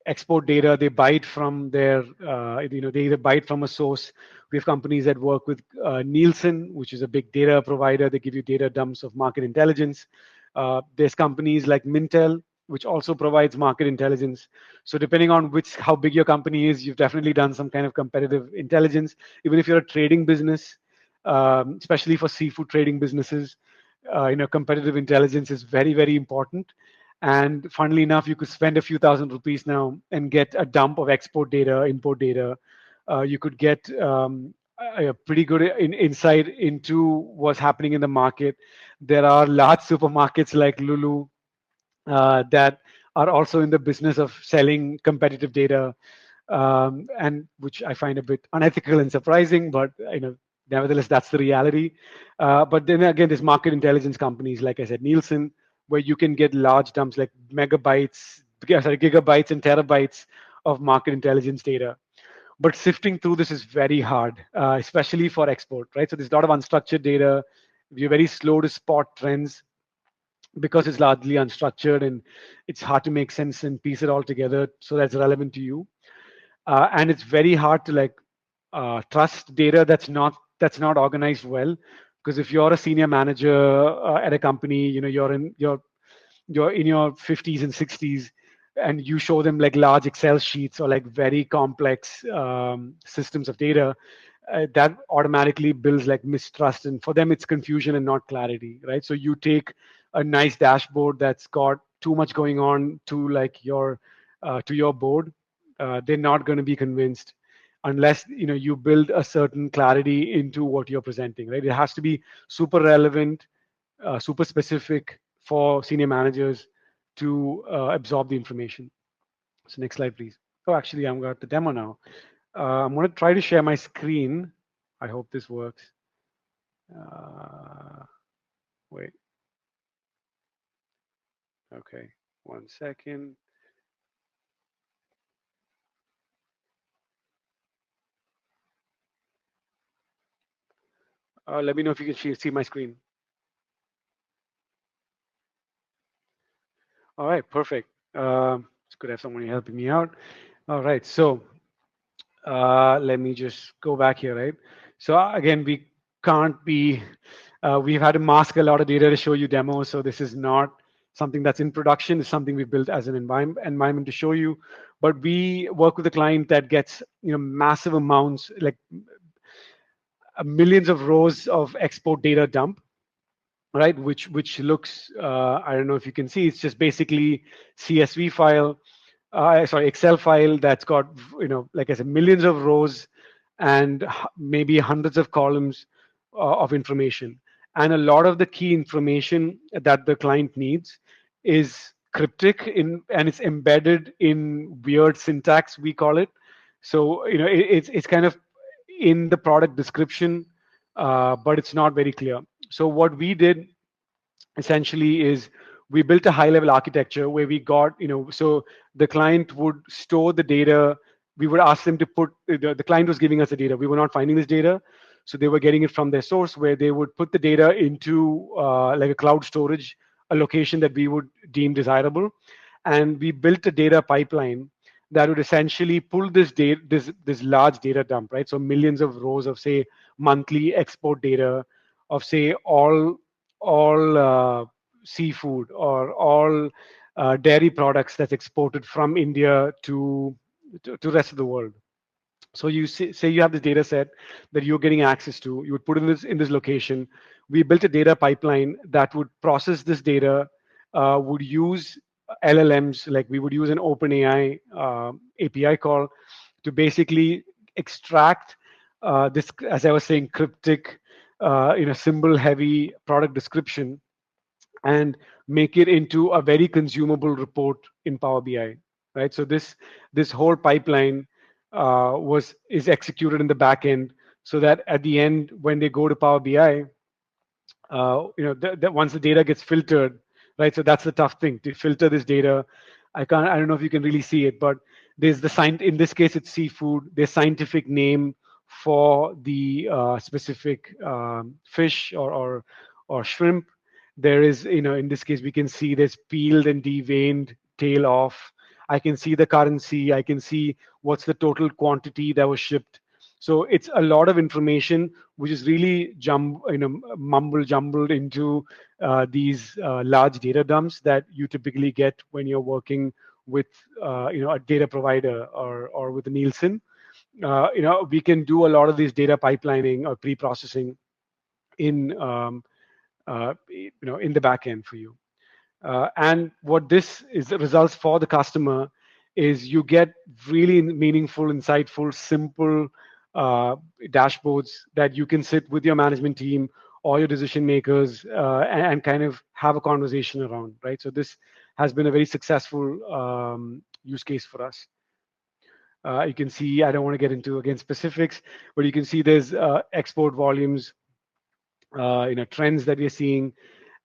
export data. They buy it from they either buy it from a source. We have companies that work with Nielsen, which is a big data provider. They give you data dumps of market intelligence. There's companies like Mintel, which also provides market intelligence. So depending on how big your company is, you've definitely done some kind of competitive intelligence. Even if you're a trading business, especially for seafood trading businesses, competitive intelligence is very, very important. And funnily enough, you could spend a few thousand rupees now and get a dump of export data, import data. You could get a pretty good insight into what's happening in the market. There are large supermarkets like Lulu that are also in the business of selling competitive data, and which I find a bit unethical and surprising, but nevertheless, that's the reality. But then again, there's market intelligence companies, like I said, Nielsen, where you can get large dumps like gigabytes and terabytes of market intelligence data. But sifting through this is very hard, especially for export, right? So there's a lot of unstructured data. You're very slow to spot trends because it's largely unstructured, and it's hard to make sense and piece it all together so that's relevant to you. And it's very hard to trust data that's not organized well, because if you're a senior manager at a company, you're in your 50s and 60s, and you show them like large Excel sheets or like very complex systems of data, that automatically builds like mistrust, and for them it's confusion and not clarity, right? So you take a nice dashboard that's got too much going on to your board, they're not going to be convinced unless you build a certain clarity into what you're presenting, right? It has to be super relevant, super specific for senior managers to absorb the information. So next slide, please. Oh, actually, I'm got the demo now. I'm going to try to share my screen. I hope this works. Uh, Wait. Okay. 1 second. Let me know if you can see my screen. All right, perfect. It's good to have someone helping me out. All right, so let me just go back here, right? So again, we can't be, we've had to mask a lot of data to show you demos. So this is not something that's in production. It's something we built as an environment to show you. But we work with a client that gets, massive amounts, like millions of rows of export data dump, right? Which looks, I don't know if you can see, it's just basically CSV file, sorry, Excel file that's got, like I said, millions of rows and maybe hundreds of columns of information. And a lot of the key information that the client needs is cryptic and it's embedded in weird syntax, we call it. So, it's kind of in the product description, but it's not very clear. So what we did essentially is we built a high level architecture where we got, so the client would store the data. We would ask them to put, the client was giving us the data. We were not finding this data. So they were getting it from their source, where they would put the data into like a cloud storage, a location that we would deem desirable. And we built a data pipeline that would essentially pull this large data dump, right? So millions of rows of, say, monthly export data of, say, all seafood or all dairy products that's exported from India to rest of the world. So you say you have this data set that you're getting access to. You would put in this location. We built a data pipeline that would process this data, would use LLMs, like we would use an OpenAI API call to basically extract this, as I was saying, cryptic, symbol heavy product description and make it into a very consumable report in Power BI, right? So this whole pipeline was is executed in the back end, so that at the end, when they go to Power BI, once the data gets filtered, right? So that's the tough thing, to filter this data. I don't know if you can really see it, but there's the sign, in this case it's seafood, there's scientific name for the specific fish or shrimp. There is, in this case we can see there's peeled and deveined, tail off. I can see the currency, I can see what's the total quantity that was shipped. So it's a lot of information which is really mumble jumbled into these large data dumps that you typically get when you're working with a data provider or with a Nielsen. We can do a lot of these data pipelining or pre-processing in in the back end for you. And what this is, the results for the customer is you get really meaningful, insightful, simple uh, dashboards that you can sit with your management team or your decision makers and kind of have a conversation around, right? So this has been a very successful use case for us. You can see, I don't want to get into again specifics, but you can see there's export volumes, trends that we're seeing,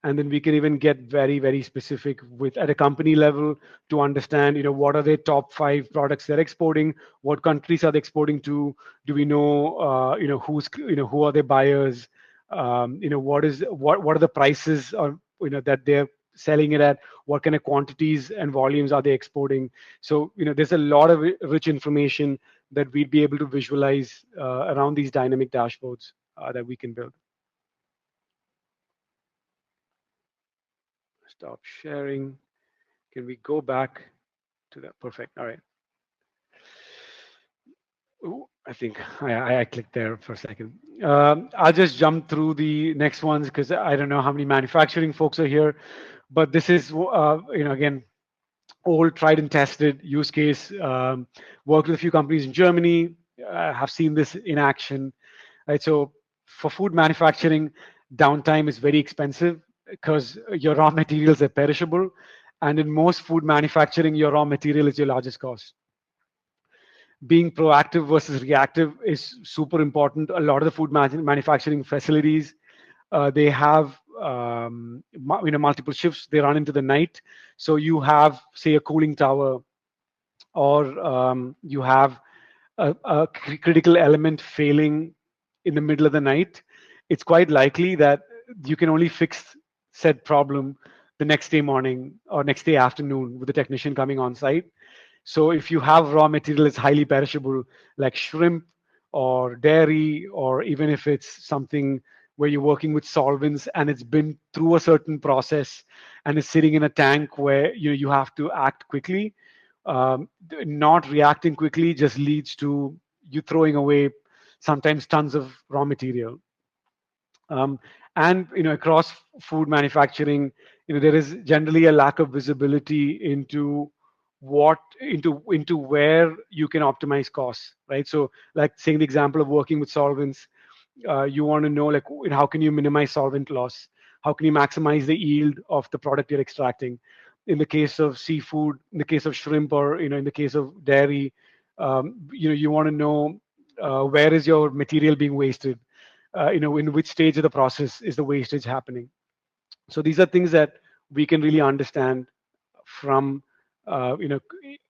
and then we can even get very very specific with at a company level to understand, what are their top 5 products they're exporting, what countries are they exporting to, do we know, who are their buyers, what are the prices, or that they're selling it at, what kind of quantities and volumes are they exporting. So there's a lot of rich information that we'd be able to visualize around these dynamic dashboards that we can build. Stop sharing. Can we go back to that? Perfect. All right. Ooh, I think I clicked there for a second. I'll just jump through the next ones because I don't know how many manufacturing folks are here, but this is, again, old, tried and tested use case. Worked with a few companies in Germany. Have seen this in action, right? So for food manufacturing, downtime is very expensive because your raw materials are perishable, and in most food manufacturing, your raw material is your largest cost. Being proactive versus reactive is super important. A lot of the food manufacturing facilities, they have multiple shifts. They run into the night, so you have, say, a cooling tower, or you have a critical element failing in the middle of the night. It's quite likely that you can only fix said problem the next day morning or next day afternoon with the technician coming on site. So if you have raw material that's highly perishable, like shrimp or dairy, or even if it's something where you're working with solvents and it's been through a certain process and it's sitting in a tank where you have to act quickly, not reacting quickly just leads to you throwing away sometimes tons of raw material. um, and across food manufacturing, there is generally a lack of visibility into where you can optimize costs, right? So like saying the example of working with solvents, you want to know, like, how can you minimize solvent loss, how can you maximize the yield of the product you're extracting. In the case of seafood, in the case of shrimp, or in the case of dairy, you want to know where is your material being wasted, in which stage of the process is the wastage happening. So these are things that we can really understand from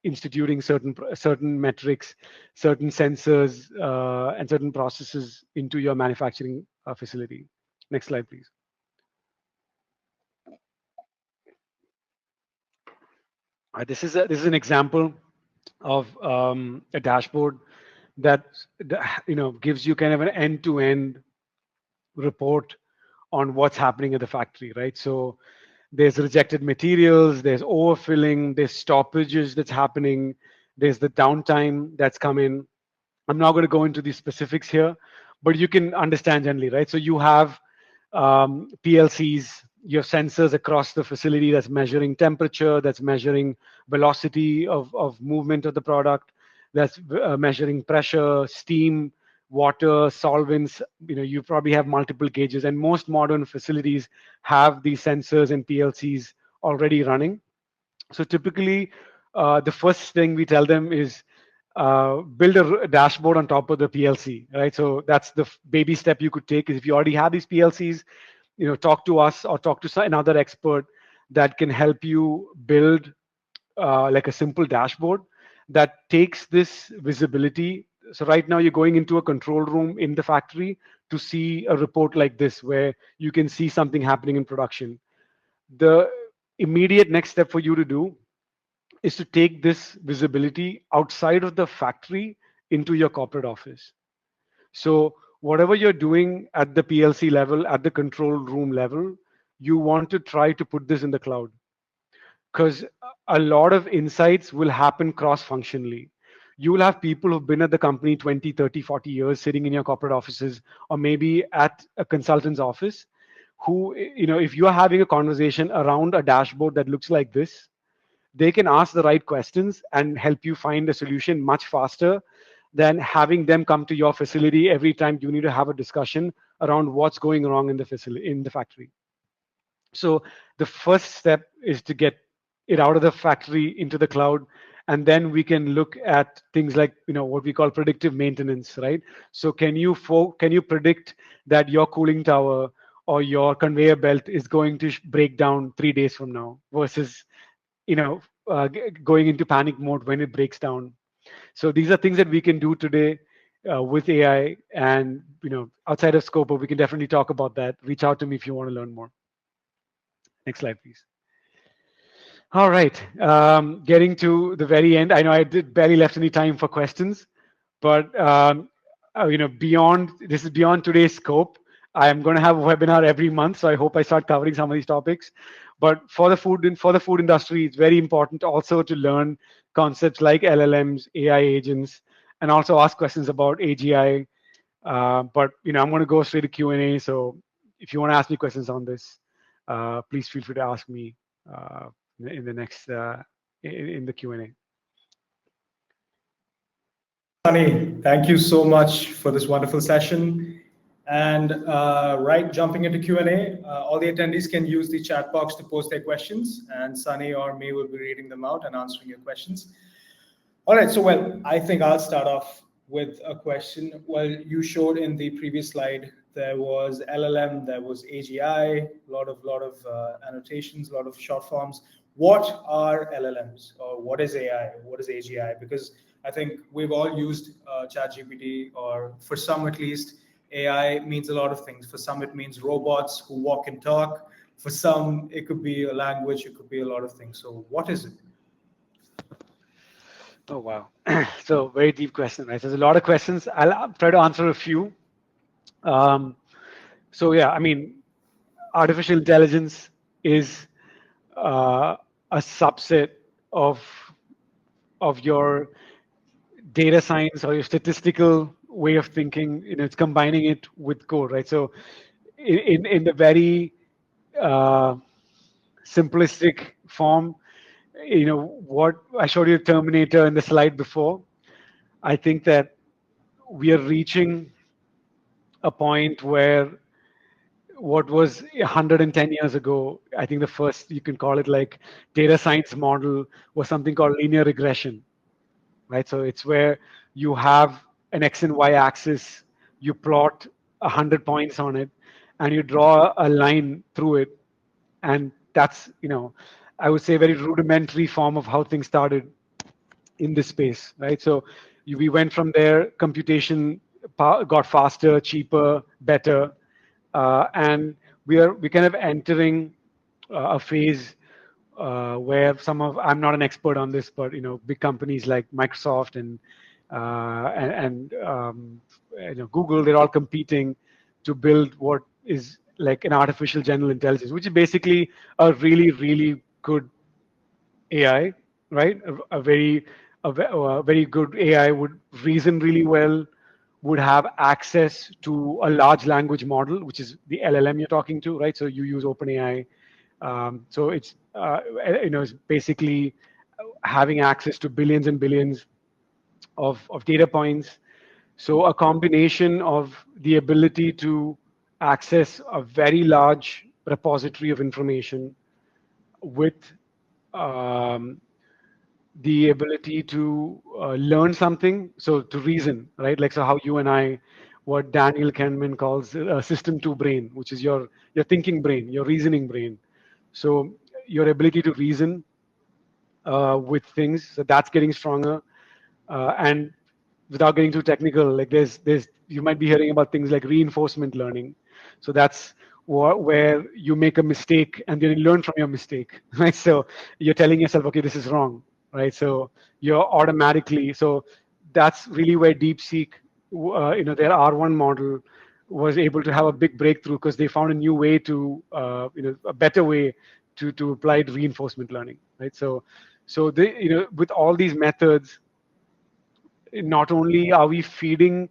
instituting certain metrics, certain sensors, and certain processes into your manufacturing facility. Next slide, please. This is an example of a dashboard that gives you kind of an end-to-end report on what's happening at the factory, right? So there's rejected materials, there's overfilling, there's stoppages that's happening, there's the downtime that's come in. I'm not going to go into the specifics here, but you can understand generally, right? So you have PLCs, you have sensors across the facility that's measuring temperature, that's measuring velocity of movement of the product, that's measuring pressure, steam, water, solvents. You probably have multiple gauges, and most modern facilities have these sensors and PLCs already running. So typically, the first thing we tell them is build a dashboard on top of the PLC, right? So that's the baby step you could take. Is if you already have these PLCs, talk to us or talk to another expert that can help you build like a simple dashboard that takes this visibility. So right now you're going into a control room in the factory to see a report like this where you can see something happening in production. The immediate next step for you to do is to take this visibility outside of the factory into your corporate office. So whatever you're doing at the PLC level, at the control room level, you want to try to put this in the cloud, because a lot of insights will happen cross functionally. You will have people who've been at the company 20, 30, 40 years sitting in your corporate offices, or maybe at a consultant's office, who, if you are having a conversation around a dashboard that looks like this, they can ask the right questions and help you find a solution much faster than having them come to your facility every time you need to have a discussion around what's going wrong in the facility, in the factory. So the first step is to get it out of the factory into the cloud, and then we can look at things like what we call predictive maintenance, right? So can you predict that your cooling tower or your conveyor belt is going to break down 3 days from now versus going into panic mode when it breaks down. So these are things that we can do today with AI, and outside of scope, but we can definitely talk about that. Reach out to me if you want to learn more. Next slide, please. All right, getting to the very end. I know I did barely left any time for questions, but beyond this is beyond today's scope. I am going to have a webinar every month, so I hope I start covering some of these topics. But for the food industry, it's very important also to learn concepts like LLMs, AI agents, and also ask questions about AGI. But I'm going to go straight to Q&A. So if you want to ask me questions on this, please feel free to ask me uh, in the next in the Q&A. Sunny, thank you so much for this wonderful session. And right, jumping into Q&A, all the attendees can use the chat box to post their questions, and Sunny or me will be reading them out and answering your questions. All right, so well, I think I'll start off with a question. Well, you showed in the previous slide there was LLM, there was AGI, a lot of annotations, a lot of short forms. What are LLMs, or what is AI? What is AGI? Because I think we've all used ChatGPT, or for some at least, AI means a lot of things. For some, it means robots who walk and talk. For some, it could be a language. It could be a lot of things. So, what is it? Oh wow! So very deep question, right? There's a lot of questions. I'll try to answer a few. Um, so yeah, I mean, artificial intelligence is uh, a subset of your data science or your statistical way of thinking. It's combining it with code, right? So in the very uh, simplistic form, what I showed you Terminator in the slide before. I think that we are reaching a point where what was 110 years ago, I think the first, you can call it like data science model, was something called linear regression, right? So it's where you have an X and Y axis, you plot 100 points on it, and you draw a line through it. And that's, I would say, a very rudimentary form of how things started in this space, right? So we went from there, computation got faster, cheaper, better, and we kind of entering a phase where some of I'm not an expert on this, but big companies like Microsoft and Google, they're all competing to build what is like an artificial general intelligence, which is basically a really really good AI, right? A very good AI would reason really well, would have access to a large language model, which is the LLM you're talking to, right? So you use OpenAI. So it's basically having access to billions and billions of data points. So a combination of the ability to access a very large repository of information with um, the ability to learn something, so to reason, right? Like so, how you and I, what Daniel Kahneman calls system two brain, which is your thinking brain, your reasoning brain. So your ability to reason with things, so that's getting stronger. And without getting too technical, like there's you might be hearing about things like reinforcement learning. So that's where you make a mistake and then you learn from your mistake, right? So you're telling yourself, okay, this is wrong, right? So you're automatically, so that's really where DeepSeek, their R1 model was able to have a big breakthrough because they found a new way to, a better way to apply reinforcement learning, right? So they, with all these methods, not only are we feeding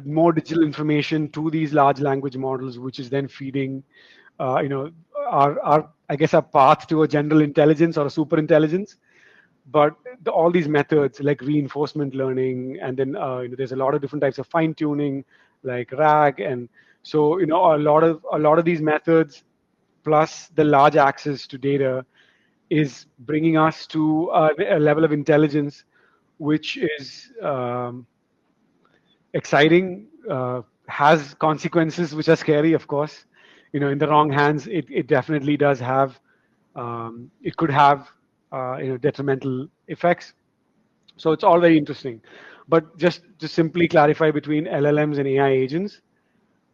more digital information to these large language models, which is then feeding, our I guess our path to a general intelligence or a super intelligence, but all these methods like reinforcement learning, and then there's a lot of different types of fine tuning, like RAG, and so a lot of these methods, plus the large access to data, is bringing us to a level of intelligence which is exciting, has consequences which are scary, of course. In the wrong hands, it definitely does have, it could have, detrimental effects. So it's all very interesting. But just to simply clarify between LLMs and AI agents,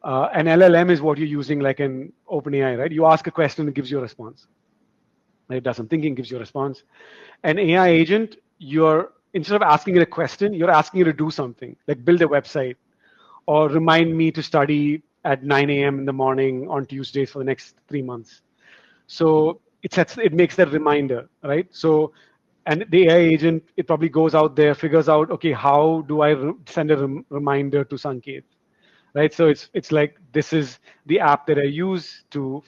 an LLM is what you're using like an OpenAI, right? You ask a question, it gives you a response. It does some thinking, gives you a response. An AI agent, you're instead of asking it a question, you're asking it to do something, like build a website or remind me to study at 9 a.m. in the morning on Tuesdays for the next 3 months. So it makes that reminder, right? So, and the AI agent, it probably goes out there, figures out, okay, how do I send a reminder to Sanket? Right? So it's like this is the app that I use to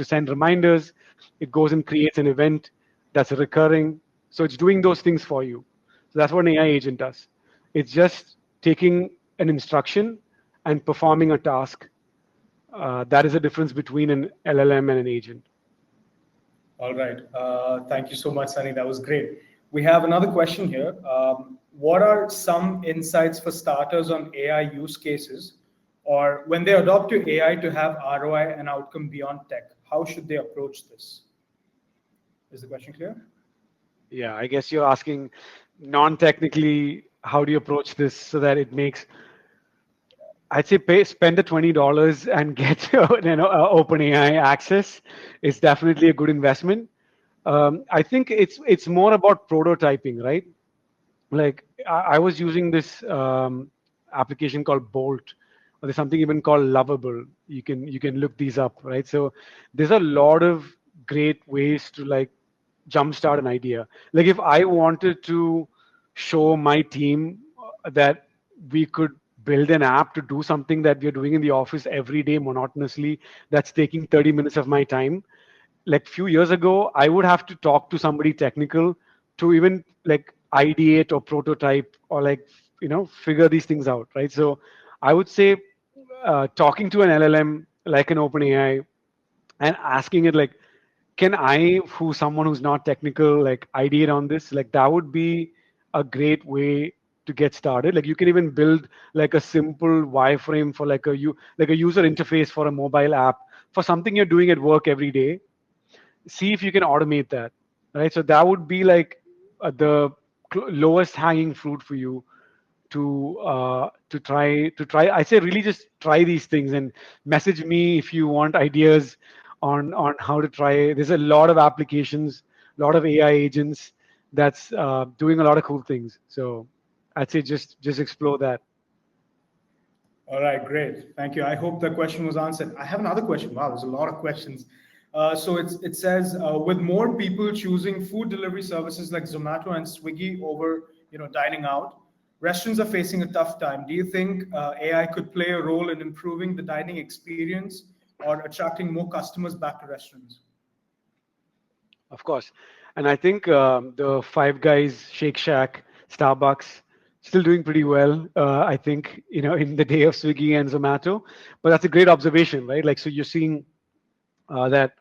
send reminders. It goes and creates an event that's recurring. So it's doing those things for you. So that's what an AI agent does. It's just taking an instruction and performing a task. That is the difference between an LLM and an agent. All right. Thank you so much, Sunny. That was great. We have another question here. What are some insights for starters on AI use cases, or when they adopt to AI to have ROI and outcome beyond tech? How should they approach this? Is the question clear? Yeah, I guess you're asking non-technically, how do you approach this so that it makes, I'd say spend the $20 and get OpenAI access is definitely a good investment. I think it's more about prototyping, right? Like I was using this application called Bolt, or there's something even called Lovable. You can look these up, right? So there's a lot of great ways to like jumpstart an idea. Like if I wanted to show my team that we could build an app to do something that we're doing in the office every day monotonously, that's taking 30 minutes of my time, like few years ago, I would have to talk to somebody technical to even like ideate or prototype or like figure these things out, right? So I would say talking to an LLM like an OpenAI and asking it like, can I, someone who's not technical, like ideate on this? Like that would be a great way to get started. Like you can even build like a simple wireframe for like a user interface for a mobile app for something you're doing at work every day. See if you can automate that, right? So that would be like the lowest hanging fruit for you to try. I say really just try these things and message me if you want ideas on how to try. There's a lot of applications, a lot of AI agents that's doing a lot of cool things. So I'd say just explore that. All right, great. Thank you. I hope the question was answered. I have another question. Wow, there's a lot of questions. It says with more people choosing food delivery services like Zomato and Swiggy over dining out, restaurants are facing a tough time. Do you think AI could play a role in improving the dining experience or attracting more customers back to restaurants? Of course. And I think the Five Guys, Shake Shack, Starbucks, still doing pretty well. I think in the day of Swiggy and Zomato, but that's a great observation, right? Like, so you're seeing that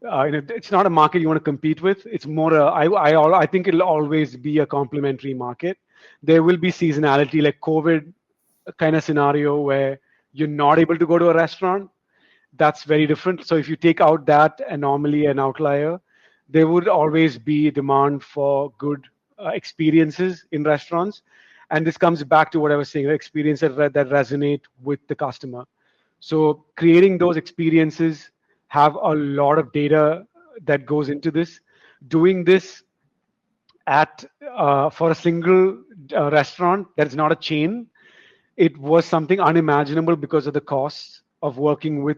it's not a market you want to compete with. It's more I think it'll always be a complementary market. There will be seasonality, like COVID kind of scenario where you're not able to go to a restaurant. That's very different. So if you take out that anomaly and outlier, there would always be demand for good experiences in restaurants. And this comes back to what I was saying, experience that resonate with the customer. So creating those experiences have a lot of data that goes into this. Doing this at for a single restaurant that is not a chain, it was something unimaginable because of the costs of working with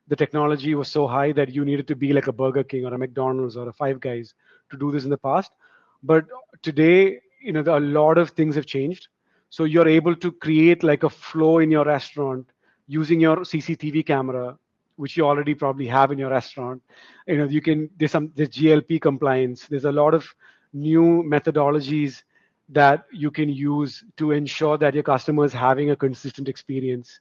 the technology was so high that you needed to be like a Burger King or a McDonald's or a Five Guys to do this in the past. But today, a lot of things have changed. So you're able to create like a flow in your restaurant using your CCTV camera, which you already probably have in your restaurant. You can there's GLP compliance. There's a lot of new methodologies that you can use to ensure that your customers having a consistent experience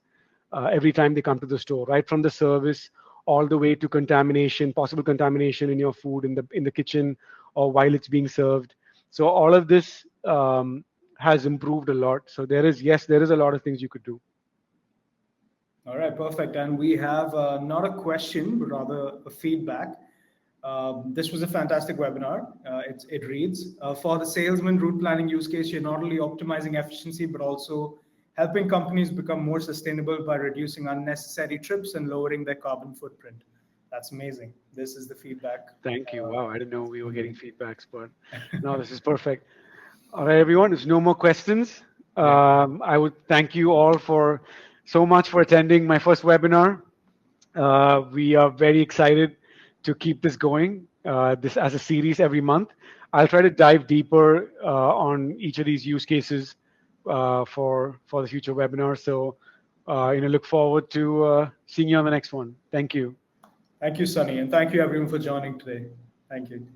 every time they come to the store, right from the service all the way to contamination, possible contamination in your food in the kitchen or while it's being served. So all of this has improved a lot. So there is a lot of things you could do. All right, perfect. And we have not a question, but rather a feedback. This was a fantastic webinar. It reads for the salesman route planning use case, you're not only optimizing efficiency, but also helping companies become more sustainable by reducing unnecessary trips and lowering their carbon footprint. That's amazing. This is the feedback. Thank you. Wow, I didn't know we were getting feedbacks, but no, this is perfect. All right, everyone. There's no more questions. Yeah. I would thank you all for so much for attending my first webinar. We are very excited to keep this going, this as a series every month. I'll try to dive deeper on each of these use cases for the future webinar. So, look forward to seeing you on the next one. Thank you. Thank you, Sunny. And thank you, everyone, for joining today. Thank you.